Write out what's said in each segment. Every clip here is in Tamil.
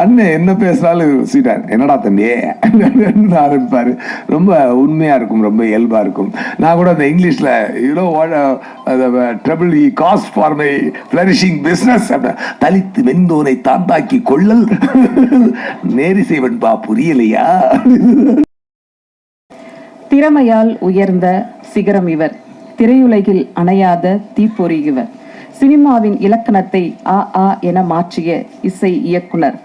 அண்ணன் என்ன பேசினாலும் சீட்டார் என்னடா தம்பி ஆரம்பிப்பாரு. ரொம்ப உண்மையா இருக்கும், ரொம்ப இயல்பா இருக்கும். நான் கூட அந்த இங்கிலீஷ்ல trouble cost for my flourishing business தலித்து வெந்தோனை தாண்டாக்கி கொள்ளல் நேரி செய்வன்பா புரியலையா. திறமையால் உயர்ந்த சிகரம் இவர், திரையுலகில் அணையாத தீப்பொறி இவர், சினிமாவின் இலக்கணத்தை ஆ ஆ என மாற்றிய இசை இயக்குனர்,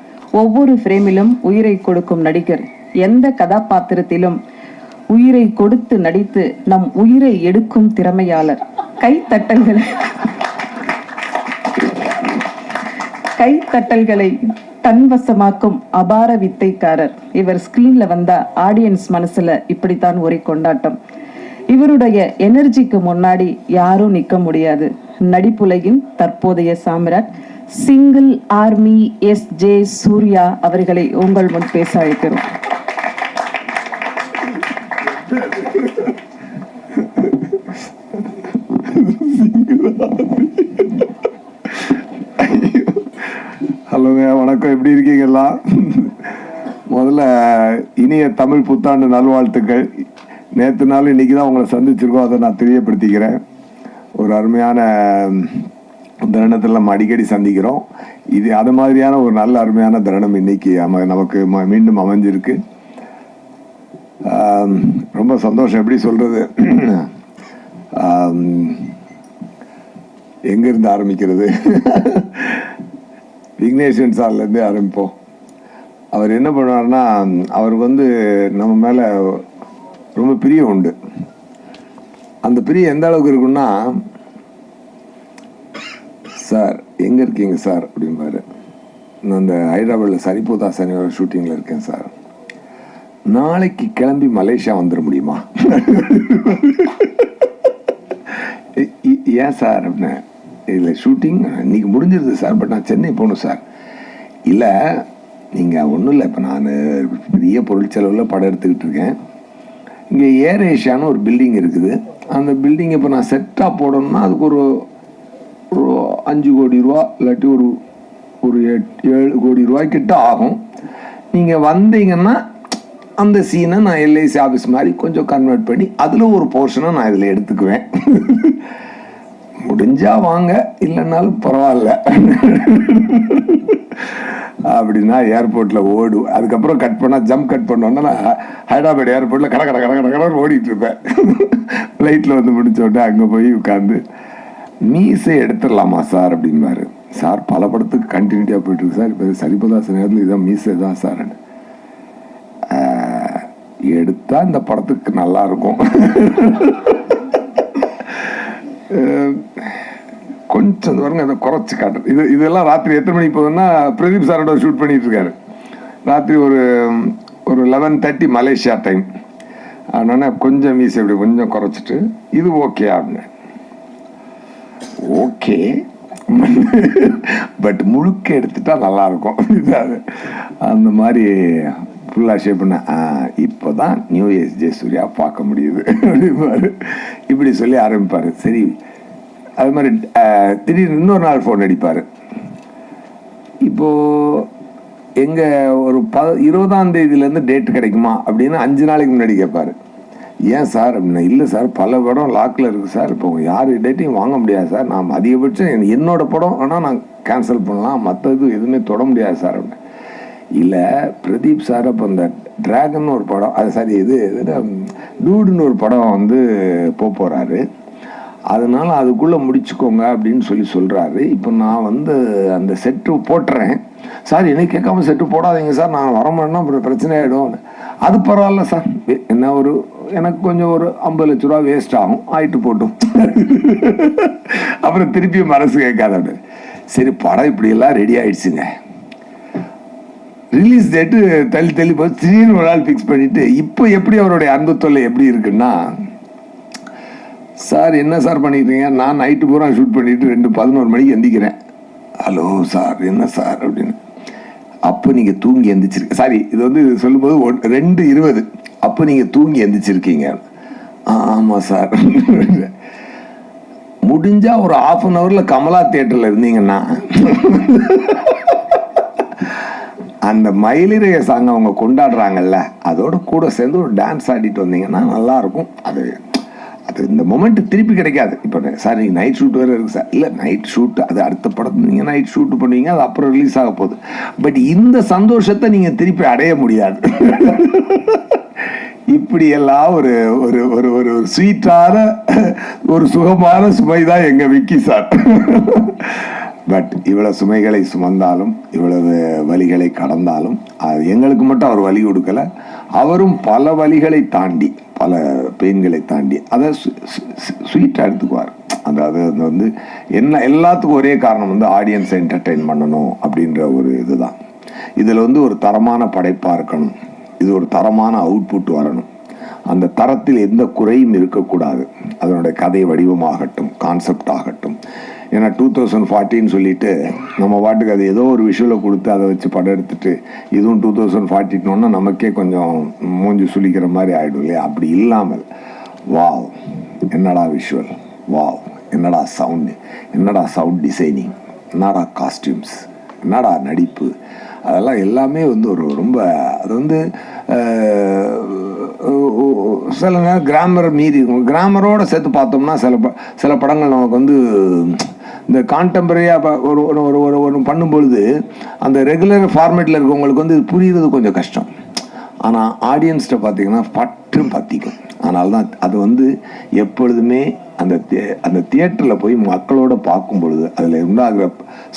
ஒவ்வொரு பிரேமிலும் உயிரை கொடுக்கும் நடிகர், எந்த கதாபாத்திரத்திலும் உயிரை கொடுத்து நடித்து நம் உயிரை எடுக்கும் திறமையாளர், கைத்தட்டல்களை தன்வசமாக்கும் அபார வித்தைக்காரர் இவர். ஸ்கிரீன்ல வந்தா ஆடியன்ஸ் மனசுல இப்படித்தான் ஒரு கொண்டாட்டம். இவருடைய எனர்ஜிக்கு முன்னாடி யாரும் நிக்க முடியாது. நடிப்புலகின் தற்போதைய Samrat single army S J. Surya அவர்களை உங்கள் முன் பேச அழைக்கிறோம். ஹலோங்க, வணக்கம். எப்படி இருக்கீங்களா? முதல்ல இனிய தமிழ் புத்தாண்டு நல்வாழ்த்துக்கள். நேற்று நாள் இன்னைக்கு தான் உங்களை சந்திச்சிருக்கோம், அதை நான் தெரியப்படுத்திக்கிறேன். ஒரு அருமையான தருணத்தில் நம்ம அடிக்கடி சந்திக்கிறோம். இது அது மாதிரியான ஒரு நல்ல அருமையான தருணம் இன்னைக்கு நமக்கு மீண்டும் அமைஞ்சிருக்கு. ரொம்ப சந்தோஷம். எப்படி சொல்றது, எங்கிருந்து ஆரம்பிக்கிறது? விக்னேஸ்வரன் சார்லேருந்தே ஆரம்பிப்போம். அவர் என்ன பண்ணுவார்னா, அவருக்கு நம்ம மேலே ரொம்ப பிரியம் உண்டு. அந்த பிரியம் எந்த அளவுக்கு இருக்குன்னா, சார் எங்கே இருக்கீங்க சார் அப்படிம்பாரு. நான் அந்த ஹைதராபாத்தில் சரிபோதா சனியோட ஷூட்டிங்கில் இருக்கேன் சார், நாளைக்கு கிளம்பி மலேசியா வந்துட முடியுமா? ஏன் சார் அப்படின்னு. இல்லை ஷூட்டிங் இன்னைக்கு முடிஞ்சிருது சார், பட் நான் சென்னை போகணும் சார். இல்லை நீங்கள் ஒன்றும் இல்லை, இப்போ நான் பெரிய பொருள் செலவில் படம் எடுத்துக்கிட்டு இருக்கேன். இங்கே ஏர் ஏஷியான்னு ஒரு பில்டிங் இருக்குது. அந்த பில்டிங் இப்போ நான் செட்டாக போடணும்னா அதுக்கு ஒரு 5 கோடி ரூபா இல்லாட்டி ஒரு 7 கோடி ரூபாய்க்கிட்ட ஆகும். நீங்கள் வந்தீங்கன்னா அந்த சீனை நான் எல்ஐசி ஆஃபீஸ் மாதிரி கொஞ்சம் கன்வெர்ட் பண்ணி அதில் ஒரு போர்ஷனை நான் இதில் எடுத்துக்குவேன். முடிஞ்சா வாங்க, இல்லைன்னாலும் பரவாயில்ல அப்படின்னா ஏர்போர்ட்டில் ஓடும். அதுக்கப்புறம் கட் பண்ணால் ஜம்ப் கட் பண்ணோன்னா நான் ஹைதராபாத் ஏர்போர்ட்டில் கடை ஓடிட்டு இருப்பேன். ஃப்ளைட்டில் முடிச்ச உடனே அங்கே போய் உட்காந்து மீசை எடுத்துடலாமா சார் அப்படிம்பாரு. சார் பல படத்துக்கு கண்டினியூட்டியாக போயிட்டு இருக்கு சார், இப்போ சரிபதாச நேரத்தில் இதான் மீசை தான் சார் எடுத்தா இந்த படத்துக்கு நல்லா இருக்கும். கொஞ்சம் பாருங்க அதை குறைச்சி காட்டுறது. இதெல்லாம் ராத்திரி எத்தனை மணிக்கு போகுதுன்னா, பிரதீப் சாரோட ஷூட் பண்ணிட்டு இருக்காரு. ராத்திரி ஒரு 11:30 மலேசியா டைம். அதனால கொஞ்சம் மீசை இப்படி கொஞ்சம் குறைச்சிட்டு இது ஓகே அப்படின்னு. ஓகே பட் முழுக்க எடுத்துட்டா நல்லா இருக்கும். அந்த மாதிரி ஃபுல்லாக ஷேப் பண்ண இப்போ தான் நியூ எஸ்.ஜே. சூர்யா பார்க்க முடியுது அப்படிம்பாரு. இப்படி சொல்லி ஆரம்பிப்பார். சரி, அது மாதிரி திடீர்னு இன்னொரு நாள் ஃபோன் அடிப்பார். இப்போது எங்கள் ஒரு 20ஆம் தேதியிலேருந்து டேட் கிடைக்குமா அப்படின்னு 5 நாளைக்கு முன்னாடி கேட்பார். ஏன் சார் அப்படின்னா, இல்லை சார் பல படம் லாக்கில் இருக்குது சார், இப்போ யார் டேட்டையும் வாங்க முடியாது சார், நான் அதிகபட்சம் என்னோட படம் ஆனால் நான் கேன்சல் பண்ணலாம், மற்றது எதுவுமே தொட முடியாது சார் அப்படின்னு. இல்லை பிரதீப் சார் அப்போ இந்த டிராகன் ஒரு படம், அது சாரி இது டூடுன்னு ஒரு படம் போகிறாரு, அதனால அதுக்குள்ளே முடிச்சுக்கோங்க அப்படின்னு சொல்கிறாரு. இப்போ நான் அந்த செட்டு போட்டுறேன் சார், என்னை கேட்காம செட்டு போடாதீங்க சார், நான் வரமாட்டேன்னா அப்புறம் பிரச்சனை ஆகிடும். அது பரவாயில்ல சார், என்ன எனக்கு கொஞ்சம் ஒரு 50 லட்ச ரூபா வேஸ்ட் ஆகும், ஆயிட்டு போட்டும். அப்புறம் திருப்பியும் மனசு கேட்காத. சரி படம் இப்படியெல்லாம் ரெடி ஆயிடுச்சுங்க, ரிலீஸ் டேட்டு தள்ளி போய் திடீர்னு ஒரு நாள் ஃபிக்ஸ் பண்ணிட்டு, இப்போ எப்படி அவருடைய அன்பு தொல்லை எப்படி இருக்குன்னா, சார் என்ன சார் பண்ணிக்கிறீங்க, நான் நைட்டு பூரா ஷூட் பண்ணிட்டு 2:11 மணிக்கு எந்திக்கிறேன். ஹலோ சார் என்ன சார் அப்படின்னு. அப்போ நீங்கள் தூங்கி எந்திரிச்சிருக்க, சாரி இது சொல்லும்போது 2:20, அப்போ நீங்கள் தூங்கி எந்திரிச்சிருக்கீங்க. ஆமாம் சார். முடிஞ்சா ஒரு 1/2 hourல கமலா தியேட்டரில் இருந்தீங்கன்னா அந்த மயிலிறைய சாங் அவங்க கொண்டாடுறாங்கல்ல, அதோட கூட சேர்ந்து ஒரு டான்ஸ் ஆடிட்டு வந்தீங்கன்னா நல்லாயிருக்கும். அது அது இந்த மொமெண்ட் திருப்பி கிடைக்காது. இப்போ சார் நீங்கள் நைட் ஷூட் வேறு இருக்குது சார், இல்லை நைட் ஷூட் அது அடுத்த படத்து நீங்கள் நைட் ஷூட் பண்ணுவீங்க, அது அப்புறம் ரிலீஸ் ஆக போகுது. பட் இந்த சந்தோஷத்தை நீங்கள் திருப்பி அடைய முடியாது. இப்படியெல்லாம் ஒரு ஒரு ஒரு ஒரு ஸ்வீட்டான ஒரு சுகமான சுமை தான் எங்கள் விக்கி சார். பட் இவ்வளவு சுமைகளை சுமந்தாலும் இவ்வளவு வலிகளை கடந்தாலும் அது எங்களுக்கு மட்டும் அவர் வலி கொடுக்கல. அவரும் பல வலிகளை தாண்டி பல பெயின்களை தாண்டி அதை ஸ்வீட்டாக எடுத்துக்குவார். அதாவது அது வந்து என்ன எல்லாத்துக்கும் ஒரே காரணம் வந்து ஆடியன்ஸை என்டர்டெயின் பண்ணணும் அப்படின்ற ஒரு இதுதான். இதில் வந்து ஒரு தரமான படைப்பாக இருக்கணும், இது ஒரு தரமான அவுட்புட் வரணும், அந்த தரத்தில் எந்த குறையும் இருக்கக்கூடாது. அதனுடைய கதை வடிவமாகட்டும், கான்செப்ட் ஆகட்டும். ஏன்னா 2040 சொல்லிட்டு நம்ம பாட்டுக்கு அது ஏதோ ஒரு விஷுவலை கொடுத்து அதை வச்சு படம் எடுத்துட்டு இதுவும் 2040 நமக்கே கொஞ்சம் மூஞ்சி சுளிக்கிற மாதிரி ஆகிடும் இல்லையா? அப்படி இல்லாமல் வாவ் என்னடா விஷுவல், வாவ் என்னடா சவுண்டு, என்னடா சவுண்ட் டிசைனிங், என்னடா காஸ்டியூம்ஸ், என்னடா நடிப்பு, அதெல்லாம் எல்லாமே வந்து ஒரு ரொம்ப அது வந்து சில நேரம் கிராமரை மீறி இருக்கும். கிராமரோட சேர்த்து பார்த்தோம்னா சில படங்கள் நமக்கு வந்து இந்த கான்டெம்பரரியாக ஒரு ஒரு ஒரு பண்ணும்பொழுது அந்த ரெகுலர் ஃபார்மேட்டில் இருக்கவங்களுக்கு வந்து இது புரியுறது கொஞ்சம் கஷ்டம். ஆனால் ஆடியன்ஸ்கிட்ட பார்த்தீங்கன்னா பற்றும் பற்றிக்கும். அதனால தான் அது வந்து எப்பொழுதுமே அந்த தியேட்டரில் போய் மக்களோட பார்க்கும் பொழுது அதில் உண்டாகிற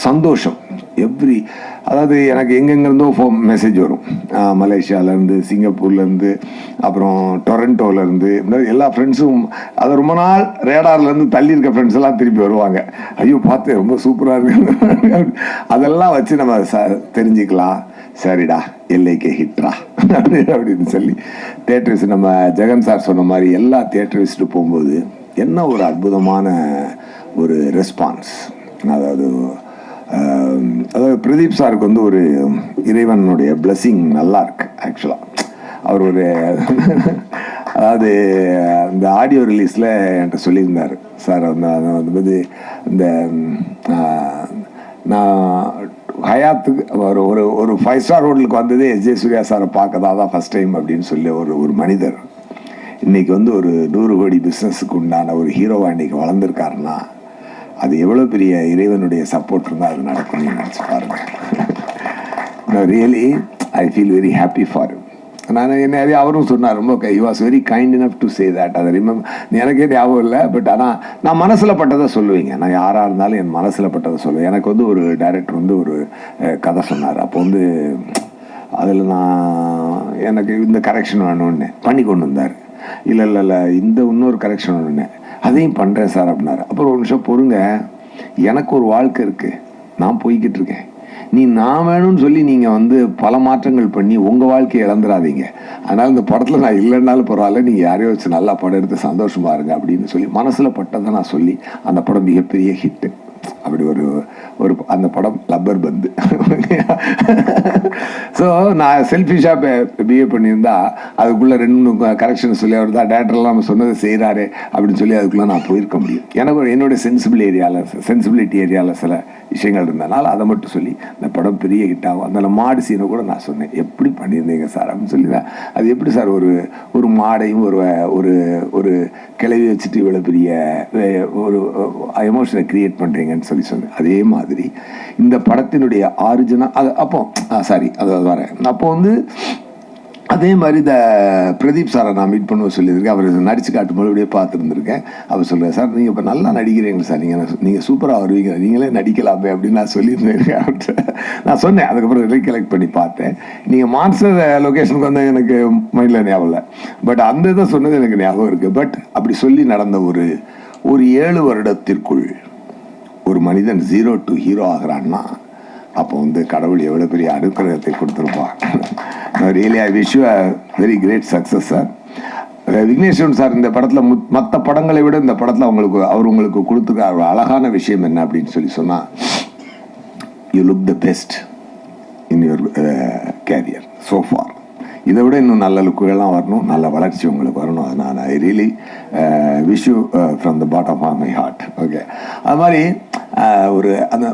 சந்தோஷம் அதாவது எனக்கு எங்கெங்கிருந்தோ மெசேஜ் வரும். மலேசியாவிலேருந்து, சிங்கப்பூர்லேருந்து, அப்புறம் டொரண்டோலேருந்து, இந்த எல்லா ஃப்ரெண்ட்ஸும் அதை ரொம்ப நாள் ரேடார்லேருந்து தள்ளி இருக்க ஃப்ரெண்ட்ஸ் எல்லாம் திருப்பி வருவாங்க. ஐயோ பார்த்து ரொம்ப சூப்பராக இருக்கு, அதெல்லாம் வச்சு நம்ம தெரிஞ்சுக்கலாம். சரிடா எல்லைக்கே ஹிட்ரா அப்படின்னு சொல்லி தியேட்டர்ஸ் நம்ம ஜெகன் சார் சொன்ன மாதிரி எல்லா தியேட்டர்ஸ்ட்டு போகும்போது என்ன ஒரு அற்புதமான ஒரு ரெஸ்பான்ஸ். அதாவது பிரதீப் சாருக்கு வந்து ஒரு இறைவனுடைய பிளெஸிங் நல்லா இருக்கு. ஆக்சுவலாக அவர் ஒரு அதாவது இந்த ஆடியோ ரிலீஸில் என்கிட்ட சொல்லியிருந்தார் சார். வந்து இந்த நான் ஹயாத்துக்கு ஒரு ஒரு 5 ஸ்டார் ஹோட்டலுக்கு வந்ததே எஸ்.ஜே. சூர்யா சாரை பார்க்க தான் ஃபஸ்ட் டைம் அப்படின்னு சொல்லி ஒரு மனிதர் இன்னைக்கு வந்து ஒரு 100 கோடி பிஸ்னஸுக்கு உண்டான ஒரு ஹீரோவாக இன்னைக்கு வளர்ந்துருக்காருன்னா அது எவ்வளோ பெரிய இறைவனுடைய சப்போர்ட் இருந்தால் அது நடக்கும்னு நினச்சி பாருங்க. Really I feel very happy for. நான் என்ன அவரும் சொன்னார், ரொம்ப he was very kind enough to say that. அதை எனக்கே ஞாபகம் இல்லை. பட் ஆனால் நான் மனசில் பட்டதை சொல்லுவீங்க. நான் யாராக இருந்தாலும் என் மனசில் பட்டதை சொல்லுவேன். எனக்கு வந்து ஒரு டைரக்டர் வந்து ஒரு கதை சொன்னார். அப்போ வந்து அதில் எனக்கு இந்த கரெக்ஷன் வேணும்னு பண்ணி கொண்டு வந்தார். இல்லை இந்த இன்னொரு கரெக்ஷன் ஒன்று அதையும் பண்ணுறேன் சார் அப்படின்னாரு. அப்புறம் ஒரு நிமிஷம் பொறுங்க, எனக்கு ஒரு வாழ்க்கை இருக்குது, நான் போய்கிட்டு இருக்கேன். நான் வேணும்னு சொல்லி நீங்கள் வந்து பல மாற்றங்கள் பண்ணி உங்கள் வாழ்க்கையை இழந்துடாதீங்க. அதனால் இந்த படத்தில் நான் இல்லைன்னாலும் பரவாயில்ல, நீங்கள் யாரையோ வச்சு நல்லா படம் எடுத்து சந்தோஷமாக இருங்க அப்படின்னு சொல்லி மனசில் பட்டதை நான் சொல்லி அந்த படம் மிகப்பெரிய ஹிட்டு. அப்படி ஒரு அந்த படம் லப்பர் பந்து. ஸோ நான் செல்ஃபிஷாக பிஹேவ் பண்ணியிருந்தா அதுக்குள்ளே 2 கரெக்ஷன் சொல்லி அவர் தான் டேரக்டர்லாம் நம்ம சொன்னதை செய்கிறாரு அப்படின்னு சொல்லி அதுக்குள்ளே நான் போயிருக்க முடியும். எனக்கு என்னுடைய சென்சிபிலிட்டி ஏரியாவில் சில விஷயங்கள் இருந்ததுனால அதை மட்டும் சொல்லி இந்த படம் பெரிய ஹிட் ஆகும். அந்த மாடு சீனை கூட நான் சொன்னேன், எப்படி பண்ணியிருந்தீங்க சார் அப்படின்னு சொல்லி தான். அது எப்படி சார் ஒரு மாடையும் ஒரு ஒரு கிளவி வச்சுட்டு இவ்வளோ பெரிய ஒரு எமோஷனை கிரியேட் பண்ணுறீங்கன்னு சொல்லி சொன்னேன். அதே மாதிரி இந்த படத்தினுடைய ஆரிஜினல் அது அப்போ அது வரேன். அப்போ வந்து அதே மாதிரி இந்த பிரதீப் சாரை நான் மீட் பண்ணுவோம் சொல்லியிருக்கேன். அவர் நடிச்சு காட்டும் போது அப்படியே பார்த்துருந்துருக்கேன். அவர் சொல்லுவேன், சார் நீங்கள் இப்போ நல்லா நடிக்கிறீங்க சார், நீங்கள் சூப்பராக வருவீங்க, நீங்களே நடிக்கலாமே அப்படின்னு நான் சொல்லியிருந்தேன் அவர்கிட்ட. நான் சொன்னேன், அதுக்கப்புறம் ரீகலெக்ட் பண்ணி பார்த்தேன். நீங்கள் மான்ஸ்டர் லொக்கேஷனுக்கு வந்து எனக்கு மைண்டில் ஞாபகம் இல்லை, பட் அந்த இதை சொன்னது எனக்கு ஞாபகம் இருக்குது. பட் அப்படி சொல்லி நடந்த ஒரு 7 வருடத்திற்குள் ஒரு மனிதன் 0 to ஹீரோ ஆகிறான்னா அப்போ வந்து கடவுள் எவ்வளோ பெரிய அனுக்கிரகத்தை கொடுத்துருப்பான். Really I wish you a very great success sir. Vigneswaran sir இந்த படத்தில் மற்ற படங்களை விட இந்த படத்தில் அவர் உங்களுக்கு கொடுத்துருக்க ஒரு அழகான விஷயம் என்ன அப்படின்னு சொல்லி சொன்னால், you look the best in your career so for. இதை விட இன்னும் நல்ல லுக்குகள்லாம் வரணும், நல்ல வளர்ச்சி உங்களுக்கு வரணும். அதனால் I really wish you from the bottom of my heart. Okay, அது மாதிரி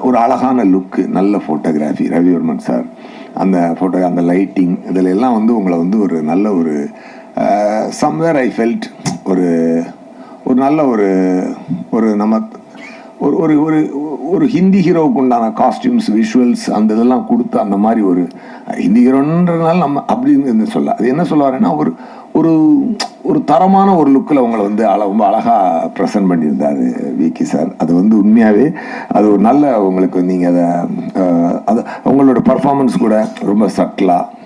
ஒரு அழகான லுக்கு, நல்ல ஃபோட்டோகிராஃபி ரவிவர்மன் சார். அந்த ஃபோட்டோ, அந்த லைட்டிங், இதில் எல்லாம் வந்து உங்களை வந்து ஒரு நல்ல ஒரு சம்வேர் ஐ ஃபெல்ட் ஒரு ஒரு நல்ல ஒரு ஒரு நம்ம ஒரு ஒரு ஒரு ஒரு ஹிந்தி ஹீரோவுக்கு உண்டான காஸ்டியூம்ஸ், விஷுவல்ஸ், அந்த இதெல்லாம் கொடுத்து அந்த மாதிரி ஒரு ஹிந்தி ஹீரோன்றதுனால நம்ம அப்படின்னு சொல்ல, அது என்ன சொல்ல வரேன்னா ஒரு ஒரு ஒரு தரமான ஒரு லுக்கில் உங்களை வந்து ரொம்ப அழகாக ப்ரெசென்ட் பண்ணியிருந்தார் விகி சார். அது வந்து உண்மையாகவே அது ஒரு நல்ல உங்களுக்கு நீங்கள் அதை உங்களோட பர்ஃபார்மன்ஸ் கூட ரொம்ப சட்டிலாக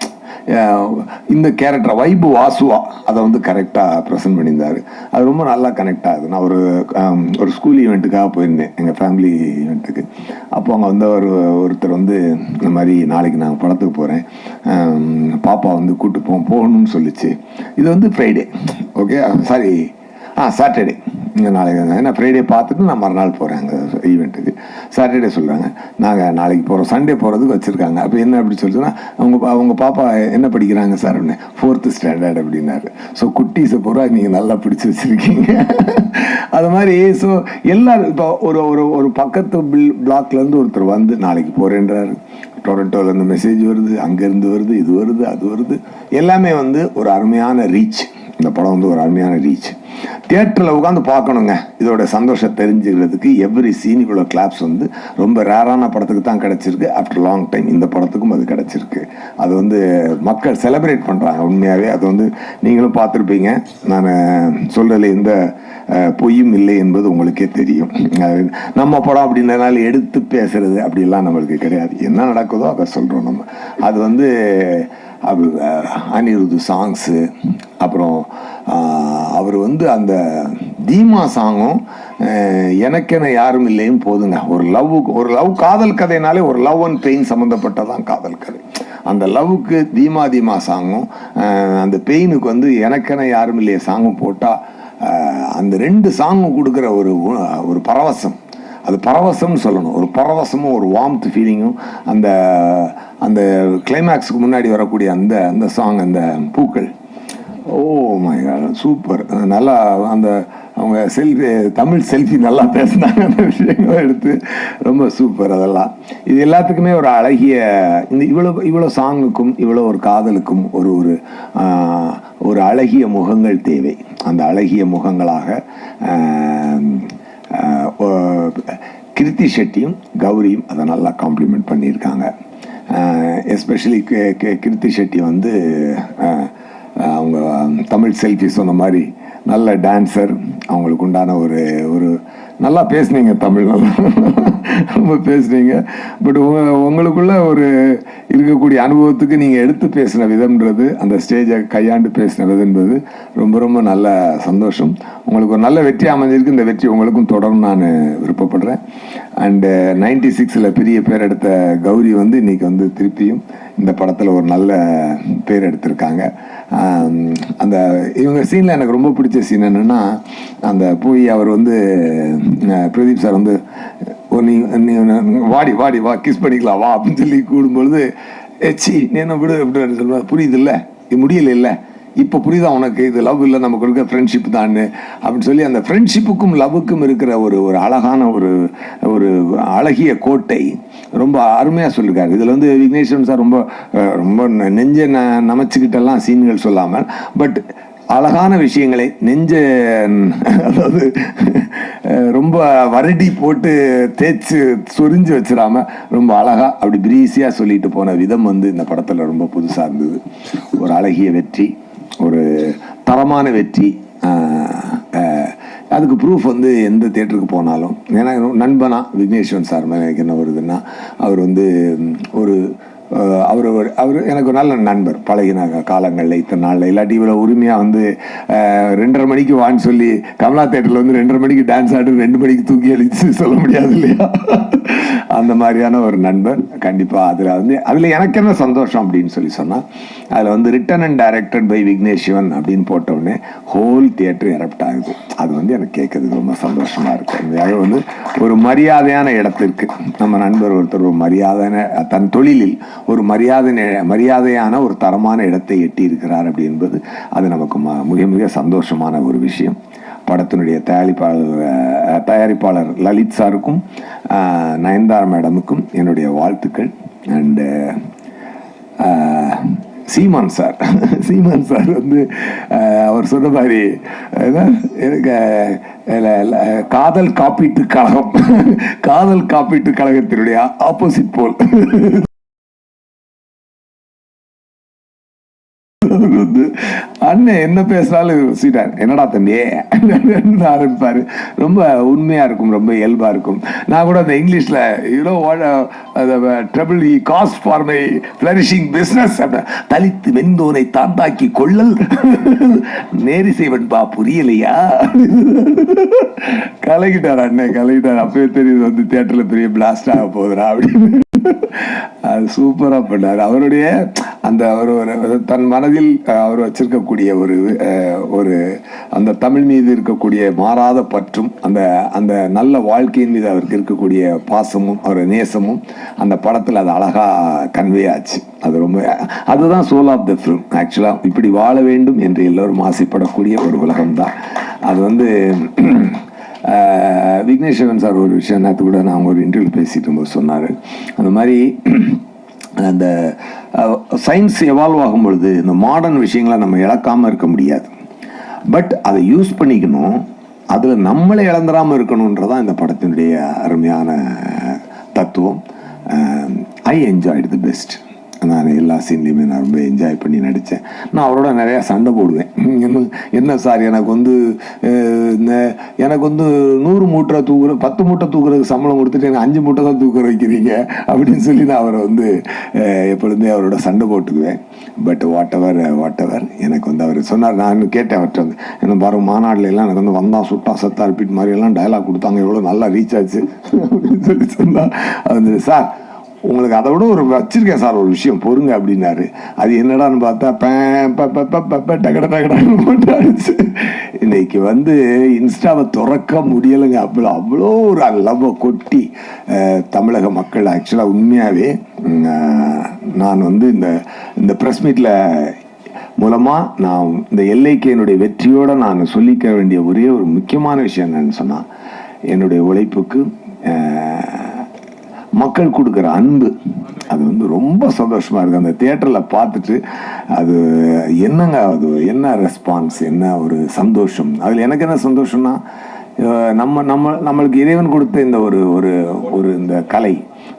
இந்த கேரக்டர் வைபு வாசுவா அதை வந்து கரெக்டாக ப்ரெசென்ட் பண்ணியிருந்தார். அது ரொம்ப நல்லா கனெக்ட் ஆகுது. நான் ஒரு ஸ்கூல் ஈவெண்ட்டுக்காக போயிருந்தேன், எங்கள் ஃபேமிலி ஈவெண்ட்டுக்கு. அப்போ அங்கே வந்து ஒருத்தர் வந்து இந்த மாதிரி நாளைக்கு நான் படத்துக்கு போகிறேன், பாப்பா வந்து கூப்பிட்டு போகணும்னு சொல்லிச்சு. இது வந்து ஃப்ரைடே, ஓகே சாரி சாட்டர்டே, இங்கே நாளைக்கு ஏன்னா ஃப்ரைடே பார்த்துட்டு நான் மறுநாள் போகிறேன் அங்கே ஈவெண்ட்டுக்கு. சாட்டர்டே சொல்கிறாங்க நாங்கள் நாளைக்கு போகிறோம், சண்டே போகிறதுக்கு வச்சுருக்காங்க. அப்போ என்ன அப்படி சொல்லிச்சுன்னா அவங்க பாப்பா என்ன படிக்கிறாங்க சார் அப்படின்னு, 4th ஸ்டாண்டர்ட் அப்படின்னாரு. ஸோ குட்டீஸை பூரா நீங்கள் நல்லா பிடிச்சி வச்சுருக்கீங்க. அது மாதிரி ஸோ எல்லோரும் இப்போ ஒரு பக்கத்து பிளாக்லேருந்து ஒருத்தர் வந்து நாளைக்கு போகிறேன்றாரு. டொரண்டோலேருந்து மெசேஜ் வருது, அங்கேருந்து வருது, இது வருது, அது வருது. எல்லாமே வந்து ஒரு அருமையான ரீச். இந்த படம் வந்து ஒரு அருமையான ரீச். தியேட்டரில் உட்காந்து பார்க்கணுங்க, இதோட சந்தோஷம் தெரிஞ்சுக்கிறதுக்கு. எவ்ரி சீன் இவ்வளோ கிளாப்ஸ் வந்து ரொம்ப ரேரான படத்துக்கு தான் கிடச்சிருக்கு. ஆஃப்டர் லாங் டைம் இந்த படத்துக்கும் அது கிடச்சிருக்கு. அது வந்து மக்கள் செலிப்ரேட் பண்ணுறாங்க உண்மையாகவே. அது வந்து நீங்களும் பார்த்துருப்பீங்க. நான் சொல்கிறதுல எந்த பொய்யும் இல்லை என்பது உங்களுக்கே தெரியும். நம்ம படம் அப்படின்றதுனால எடுத்து பேசுறது அப்படிலாம் நம்மளுக்கு கிடையாது. என்ன நடக்குதோ அதை சொல்கிறோம் நம்ம. அது வந்து அனிருத் சாங்ஸு, அப்புறம் அவர் வந்து அந்த தீமா சாங்கும் எனக்கென யாரும் இல்லையும் போதுங்க. ஒரு லவ் காதல் கதைனாலே ஒரு லவ் அண்ட் பெயின் சம்மந்தப்பட்டதான் காதல் கதை. அந்த லவ்வுக்கு தீமா சாங்கும் அந்த பெயினுக்கு வந்து எனக்கென யாரும் இல்லையே சாங்கும் போட்டால் அந்த 2 சாங்கும் கொடுக்குற ஒரு பரவசம், அது பரவசம்னு சொல்லணும். ஒரு பரவசமும் ஒரு வார்ம்த் ஃபீலிங்கும் அந்த அந்த கிளைமேக்ஸுக்கு முன்னாடி வரக்கூடிய அந்த சாங், அந்த பூக்கள், ஓ மை காட் சூப்பர். நல்லா அந்த அவங்க தமிழ் செல்ஃபி நல்லா பேசினாங்க, அந்த விஷயங்களை எடுத்து ரொம்ப சூப்பர். அதெல்லாம் இது எல்லாத்துக்குமே ஒரு அழகிய இந்த இவ்வளோ சாங்குக்கும் இவ்வளோ ஒரு காதலுக்கும் ஒரு அழகிய முகங்கள் தேவை. அந்த அழகிய முகங்களாக கிருத்தி ஷெட்டியும் கௌரியும் அதை நல்லா காம்ப்ளிமெண்ட் பண்ணியிருக்காங்க. எஸ்பெஷலி கிருத்தி ஷெட்டி வந்து அவங்க தமிழ் செல்ஃபி சொன்ன மாதிரி நல்ல டான்ஸர். அவங்களுக்கு உண்டான ஒரு நல்லா பேசுனீங்க, தமிழ் நல்லா ரொம்ப பேசுனீங்க. பட் உங்களுக்குள்ள இருக்கக்கூடிய அனுபவத்துக்கு நீங்கள் எடுத்து பேசின விதம்ன்றது, அந்த ஸ்டேஜை கையாண்டு பேசினது என்பது ரொம்ப ரொம்ப நல்ல சந்தோஷம். உங்களுக்கு ஒரு நல்ல வெற்றி அமைஞ்சிருக்கு. இந்த வெற்றி உங்களுக்கும் தொடரும் நான் விருப்பப்படுறேன். அண்டு 96 பெரிய பேர் எடுத்த கௌரி வந்து இன்னைக்கு வந்து திருப்பியும் இந்த படத்தில் ஒரு நல்ல பேர் எடுத்திருக்காங்க. அந்த இவங்க சீனில் எனக்கு ரொம்ப பிடிச்ச சீன் என்னென்னா, அந்த போய் அவர் வந்து பிரதீப் சார் வந்து நீ வாடி வா கிஸ் பண்ணிக்கலாம் வா அப்படின்னு சொல்லி கூடும்பொழுது, சி நீ என்ன விடு அப்படின்னு சொல்லுவேன். புரியுது இல்லை, இது முடியல இல்லை, இப்போ புரியுதா உனக்கு, இது லவ் இல்லை, நமக்கு இருக்க ஃப்ரெண்ட்ஷிப் தான் அப்படின்னு சொல்லி அந்த ஃப்ரெண்ட்ஷிப்புக்கும் லவ்வுக்கும் இருக்கிற ஒரு அழகான ஒரு அழகிய கோட்டை ரொம்ப அருமையாக சொல்லியிருக்காரு. இதில் வந்து விக்னேஸ்வரன் சார் ரொம்ப ரொம்ப நெஞ்ச நமைச்சிக்கிட்டெல்லாம் சீன்கள் சொல்லாமல், பட் அழகான விஷயங்களை அதாவது ரொம்ப வருடி போட்டு தேய்ச்சி சொரிஞ்சு வச்சிடாம ரொம்ப அழகா அப்படி பிரீஸியாக சொல்லிட்டு போன விதம் வந்து இந்த படத்தில் ரொம்ப புதுசாக இருந்தது. ஒரு அழகிய வெற்றி, ஒரு தரமான வெற்றி. அதுக்கு ப்ரூஃப் வந்து எந்த தியேட்டருக்கு போனாலும், ஏன்னா நண்பனா விக்னேஸ்வரன் சார் மேலே எனக்கு என்ன வருதுன்னா, அவர் வந்து அவர் எனக்கு ஒரு நல்ல நண்பர். பழகின காலங்களில் இத்தனை நாளில் இல்லாட்டி இவ்வளோ உரிமையாக வந்து 2:30 மணிக்கு வான்னு சொல்லி கமலா தேட்டரில் வந்து 2:30 மணிக்கு டான்ஸ் ஆடு 2 மணிக்கு தூக்கி அடிச்சு சொல்ல முடியாது இல்லையா? அந்த மாதிரியான ஒரு நண்பர். கண்டிப்பாக அதில் எனக்கு என்ன சந்தோஷம் அப்படின்னு சொன்னால், அதில் வந்து written and directed by Vigneswaran அப்படின்னு போட்டவுடனே ஹோல் தியேட்டர் எரப்ட் ஆகுது. அது வந்து எனக்கு கேட்கறதுக்கு ரொம்ப சந்தோஷமாக இருக்கும். அது வந்து ஒரு மரியாதையான இடத்திற்கு நம்ம நண்பர் ஒருத்தர் ஒரு மரியாதையான தன் தொழிலில் ஒரு மரியாதையான ஒரு தரமான இடத்தை எட்டி இருக்கிறார் அப்படி என்பது அது நமக்கு மிக மிக சந்தோஷமான ஒரு விஷயம். படத்தினுடைய தயாரிப்பாளர் லலித் சாருக்கும் நயன்தாரா மேடமுக்கும் என்னுடைய வாழ்த்துக்கள். அண்டு சீமான் சார் வந்து அவர் சொன்ன மாதிரி எனக்கு காதல் காப்பீட்டு கழகத்தினுடைய ஆப்போசிட் போல் வந்து அண்ணன் என்ன பேசினாலும் சீட்டார் என்னடா தம்பி ஆரம்பிப்பாரு. ரொம்ப உண்மையா இருக்கும், ரொம்ப இயல்பா இருக்கும். நான் கூட அந்த இங்கிலீஷ்ல trouble cost for my flourishing business தலித்து வெந்தோனை தாண்டாக்கி கொள்ளல் நேரி செய்வன்பா புரியலையா கலகிட்டார் அண்ணன் கலகிட்டார். அப்பவே தெரியுது வந்து தியேட்டர்ல பெரிய பிளாஸ்ட் ஆக போகுதுரா அப்படின்னு. அது சூப்பரா பண்ணார். அவருடைய அந்த தன் மனதில் அவர் வச்சிருக்கக்கூடிய ஒரு அந்த தமிழ் மீது இருக்கக்கூடிய மாறாத பற்றும் அந்த நல்ல வாழ்க்கையின் மீது அவருக்கு இருக்கக்கூடிய பாசமும் அவர் நேசமும் அந்த படத்தில் அது அழகா கன்வே ஆச்சு. அதுதான் சோல் ஆஃப் த ஃபிலிம். ஆக்சுவலா இப்படி வாழ வேண்டும் என்று எல்லோரும் ஆசைப்படக்கூடிய ஒரு உலகம்தான் அது. வந்து விக்னேஸ்வரன் சார் ஒரு விஷயம் நேற்று கூட நான் ஒரு இன்டர்வியூ பேசிட்டு இருக்கும்போது சொன்னார். அந்த மாதிரி அந்த சயின்ஸ் எவால்வ் ஆகும் பொழுது இந்த மாடர்ன் விஷயங்களை நம்ம இழக்காமல் இருக்க முடியாது. பட் அதை யூஸ் பண்ணிக்கணும், அதில் நம்மளை இழந்துடாமல் இருக்கணுன்றதான் இந்த படத்தினுடைய அருமையான தத்துவம். I enjoyed the best. நான் எல்லா சீன்லையுமே நான் ரொம்ப என்ஜாய் பண்ணி நடித்தேன். நான் அவரோட நிறையா சண்டை போடுவேன். என்ன சார் எனக்கு வந்து 100 மூட்டை 10 மூட்டை தூக்குறதுக்கு சம்பளம் கொடுத்துட்டு எனக்கு 5 மூட்டை தான் தூக்க வைக்கிறீங்க அப்படின்னு சொல்லி நான் அவரை வந்து எப்பொழுதுமே அவரோட சண்டை போட்டுக்குவேன். பட் வாட் எவர் எனக்கு வந்து அவர் சொன்னார். நான் இன்னும் கேட்டேன் அவர்கிட்ட வந்து என்ன பாருங்க மாநாடுல எல்லாம் எனக்கு வந்து வந்தா சுட்டா சத்தா ரிப்பீட் மாதிரி எல்லாம் டயலாக் கொடுத்தாங்க, எவ்வளோ நல்லா ரீச் ஆச்சு அப்படின்னு சொல்லி சொன்னா. அது சார் உங்களுக்கு அதை விட ஒரு வச்சிருக்கேன் சார் ஒரு விஷயம் பொறுங்க அப்படின்னாரு. அது என்னடான்னு பார்த்தா டகடான்னு போட்டாச்சு. இன்னைக்கு வந்து இன்ஸ்டாவை திறக்க முடியலைங்க. அவ்வளோ ஒரு லவ்வை கொட்டி தமிழக மக்கள் ஆக்சுவலாக உண்மையாகவே நான் வந்து இந்த ப்ரெஸ் மீட்டில் மூலமாக நான் இந்த எல்ஐகேனுடைய வெற்றியோடு நான் சொல்லிக்க வேண்டிய ஒரே ஒரு முக்கியமான விஷயம் என்னன்னு சொன்னால், என்னுடைய உழைப்புக்கு மக்கள் கொடுக்குற அன்பு அது வந்து ரொம்ப சந்தோஷமா இருக்கு. அந்த தியேட்டரில் பார்த்துட்டு அது என்னங்க, அது என்ன ரெஸ்பான்ஸ், என்ன ஒரு சந்தோஷம். அதில் எனக்கு என்ன சந்தோஷம்னா நம்மளுக்கு இறைவன் கொடுத்த இந்த ஒரு இந்த கலை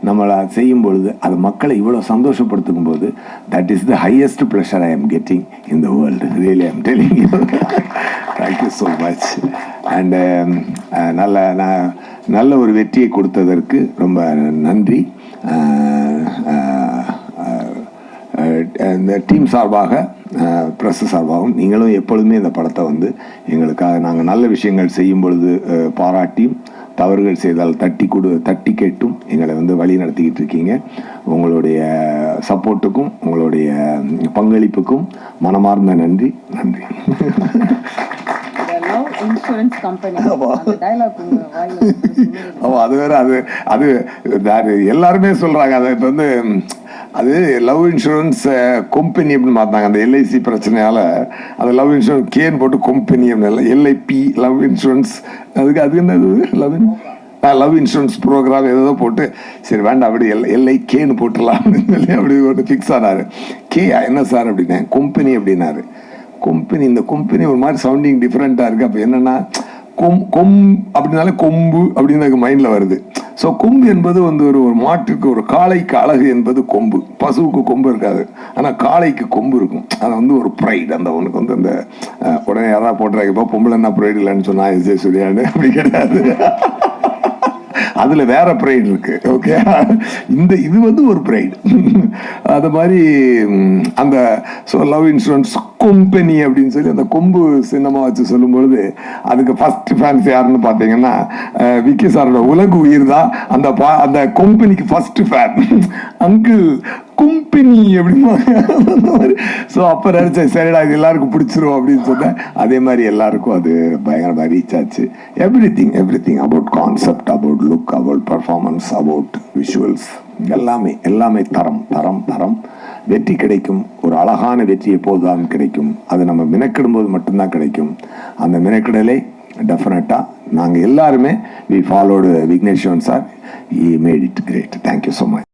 நம்மளை செய்யும் பொழுது அது மக்களை இவ்வளோ சந்தோஷப்படுத்தும் போது that is the highest pleasure I am getting in the world. Really I am telling you. Thank you so much. And நல்ல ஒரு வெற்றியை கொடுத்ததற்கு ரொம்ப நன்றி. இந்த டீம் சார்பாக ப்ரெஸ் சார்பாகவும் நீங்களும் எப்பொழுதுமே இந்த படத்தை வந்து எங்களுக்காக நாங்கள் நல்ல விஷயங்கள் செய்யும் பொழுது பாராட்டியும் தவறுகள் செய்தால் தட்டி கேட்டும் எங்களை வந்து வழி நடத்திக்கிட்டு இருக்கீங்க. உங்களுடைய சப்போர்ட்டுக்கும் உங்களுடைய பங்களிப்புக்கும் மனமார்ந்த நன்றி. இன்சூரன்ஸ் கம்பெனி அது வேற அது எல்லாருமே சொல்றாங்க. அது இப்போ வந்து அது லவ் இன்சூரன்ஸ் கம்பெனி அப்படின்னு பார்த்தாங்க. அந்த எல்ஐசி பிரச்சனையால அது லவ் இன்சூரன்ஸ் கேன்னு போட்டு கம்பெனி அப்படின்னு எல்ஐபி லவ் இன்சூரன்ஸ் அது என்ன லவ் இன்சூரன்ஸ் ப்ரோக்ராம் ஏதோ போட்டு சரி வேண்டாம் அப்படி எல்ஐ கேன்னு போட்டுடலாம் அப்படின்னு சொல்லி அப்படி ஒன்று ஃபிக்ஸ் ஆனாரு. கே என்ன சார் அப்படின்னேன். கம்பெனி அப்படின்னாரு. கம்பெனி இந்த கம்பெனி ஒரு மாதிரி சவுண்டிங் டிஃப்ரெண்ட்டாக இருக்குது. அப்போ என்னென்னா அப்படின்னாலே கொம்பு அப்படின்னு எனக்கு மைண்டில் வருது. ஸோ கொம்பு என்பது வந்து ஒரு மாட்டுக்கு ஒரு காளைக்கு அழகு என்பது கொம்பு. பசுவுக்கு கொம்பு இருக்காது, ஆனால் காளைக்கு கொம்பு இருக்கும். அது வந்து ஒரு ப்ரைடு. அந்த அவனுக்கு வந்து அந்த உடனே யாராவது போட்டுறாங்க இப்போ பொம்பளை என்ன ப்ரைடு இல்லைன்னு சொன்னா சொல்லியான்னு அப்படி கிடையாது. அதுல வேற ப்ரைடு இருக்கு. ஓகே, இது வந்து ஒரு ப்ரைடு. அது மாதிரி அந்த லவ் இன்சூரன்ஸ் கம்பெனி அப்படின்னு சொல்லி அந்த கொம்பு சின்னமா வச்சு சொல்லும் பொழுது அதுக்கு ஃபர்ஸ்ட் ஃபேன்ஸ் யாருன்னு பார்த்தீங்கன்னா விக்கி சாரோட உலகு உயிர் தான் அந்த கம்பெனிக்கு ஃபர்ஸ்ட் ஃபேன். அங்கிள் கம்பெனி அப்படின்னு. ஸோ அப்போ நினைச்சேன் சரிடா இது எல்லாருக்கும் பிடிச்சிரும் அப்படின்னு சொன்னேன். அதே மாதிரி எல்லாருக்கும் அது பயங்கரமாக ரீச் ஆச்சு. Every thing about concept, about look, about performance, about visuals எல்லாமே தரம். வெற்றி கிடைக்கும். ஒரு அழகான வெற்றி எப்போதுதான் கிடைக்கும். அது நம்ம மினக்கிடும்போது மட்டும்தான் கிடைக்கும். அந்த மினக்கிடலை டெஃபினட்டாக நாங்கள் எல்லாருமே we followed Vigneswaran sir. He made it great. Thank you so much.